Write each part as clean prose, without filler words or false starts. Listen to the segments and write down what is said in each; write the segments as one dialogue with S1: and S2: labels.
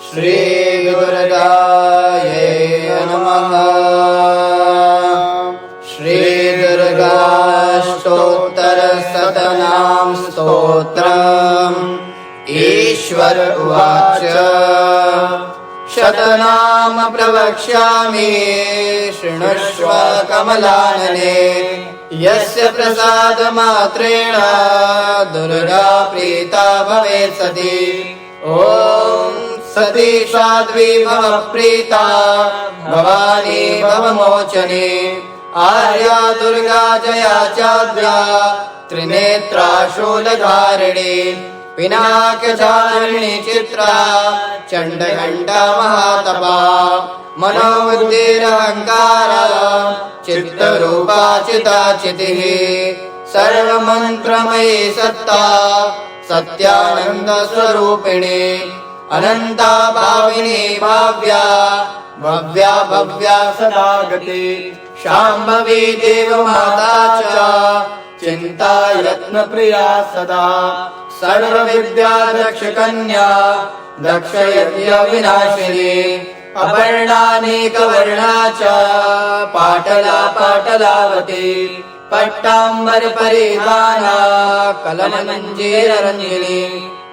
S1: श्री दुर्गायै नमः। श्री दुर्गाष्टोत्तरशतनाम स्तोत्रम्। ईश्वर उवाच शतनाम प्रवक्ष्यामि शृणुष्व कमलानने। यस्य प्रसादमात्रेण दुर्गा प्रीता भवेत् सती। ॐ सती साध्वी भव प्रीता भवानी भवमोचने। आर्या दुर्गा जया चाद्या त्रिनेत्रा शूलधारिणी। पिनाकधारिणी चित्रा चण्डघण्टा महातपा। मनोबुद्धिरहङ्कार चित्तरूपा चिताचितिः। सर्वमन्त्रमयी सत्ता सत्यानन्दस्वरूपिणी। अनन्ता भाविनी भाव्या भव्या भव्या सदा गति। शाम्भवी देवमाता च चिन्ता यत्नप्रिया सदा। सर्वविद्या दक्षकन्या दक्षयज्ञ विनाशिनी। अपर्णानेकवर्णा च पाटला पाटलावती। पट्टाम्बर परिधाना कलमञ्जीररञ्जिनी।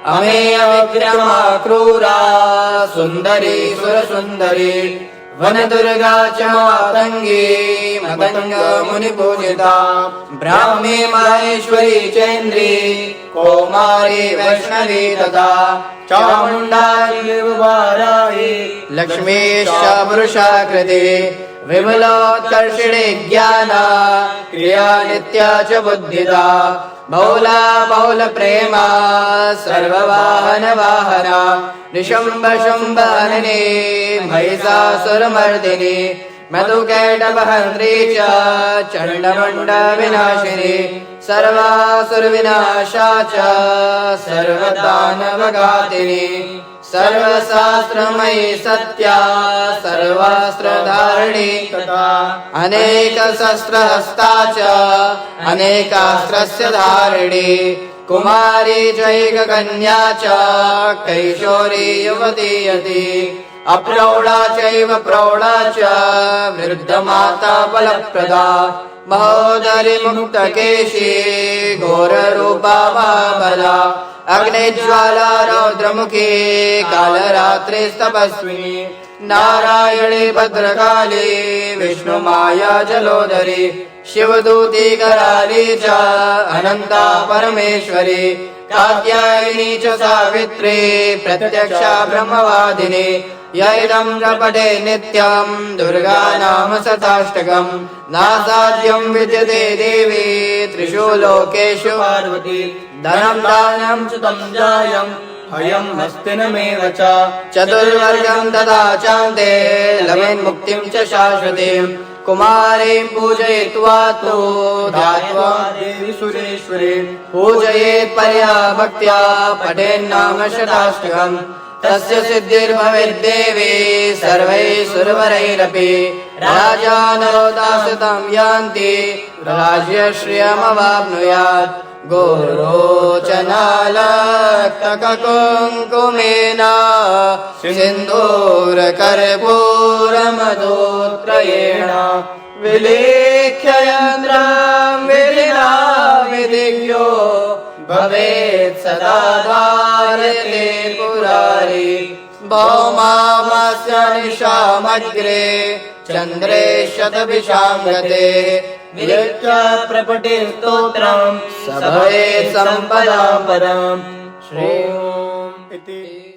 S1: अमेय विक्रमा क्रूरा सुन्दरी सुरसुन्दरी। वनदुर्गा च मातङ्गी मतङ्ग मुनिपूजिता। ब्राह्मी माहेश्वरी चैन्द्री कौमारी वैष्णवी तथा। चामुण्डा वाराही लक्ष्मीश्च पुरुषाकृति। विमलोत्कर्षिणी ज्ञाना क्रिया नित्या च बुद्धिदा। बहुला बहुल प्रेमा सर्ववाहन वाहना। निशुम्भ शुम्भहरिणी महिषासुरमर्दिनी। मधुकैटभहन्त्री च चण्डमुण्ड विनाशिनी। सर्वासुरविनाशा च सर्वदानवघातिनी। सर्वशास्त्रमयी सत्या सर्वास्त्रधारिणी तथा। अनेकशस्त्रहस्ता च अनेकास्त्रस्य धारिणी। कुमारी चैककन्या च कैशोरी युवती यति। अप्रौढा चैव प्रौढा च वृद्धमाता बलप्रदा। महोदरी मुक्तकेशी घोररूपा महाबला। अग्निज्वाला रौद्रमुखी कालरात्रिस्तपस्विनी। नारायणी भद्रकाली विष्णुमाया जलोदरी। शिवदूती कराली च अनन्ता परमेश्वरी। कात्यायनी च सावित्री प्रत्यक्षा ब्रह्मवादिनी। य इदं प्रपठे नित्यं दुर्गा नाम शताष्टकम्। नासाध्यं विद्यते देवी त्रिषु लोकेषु पार्वती। धनं दानं सुतं जायं भयं हस्तिनमेव च। चतुर्वर्गं ददा चान्ते लभेन्मुक्तिं च शाश्वतीम्। कुमारीं पूजयित्वा तु ध्यात्वा देवी सुरेश्वरी। पूजयेत् परया भक्त्या पठेन्नाम शताष्टकम्। तस्य सिद्धिर्भवेद्देवी सर्वैः सुरवरैरपि। राजानो दासतं यान्ति राज्यश्रियमवाप्नुयात्। गोरोचनालक्तककुङ्कुमेन सिन्दूरकर्पूरमधुत्रयेण। विलेख्ययन्द्रं विधिना विधिज्ञो भवेत् सदा धारयते पुरारी। भौमामस्य निशामग्रे चन्द्रे शतभिषां गते। विरक्त्या प्रपठे स्तोत्रं स भवेत् सम्पदां परम्। श्री ओम् इति।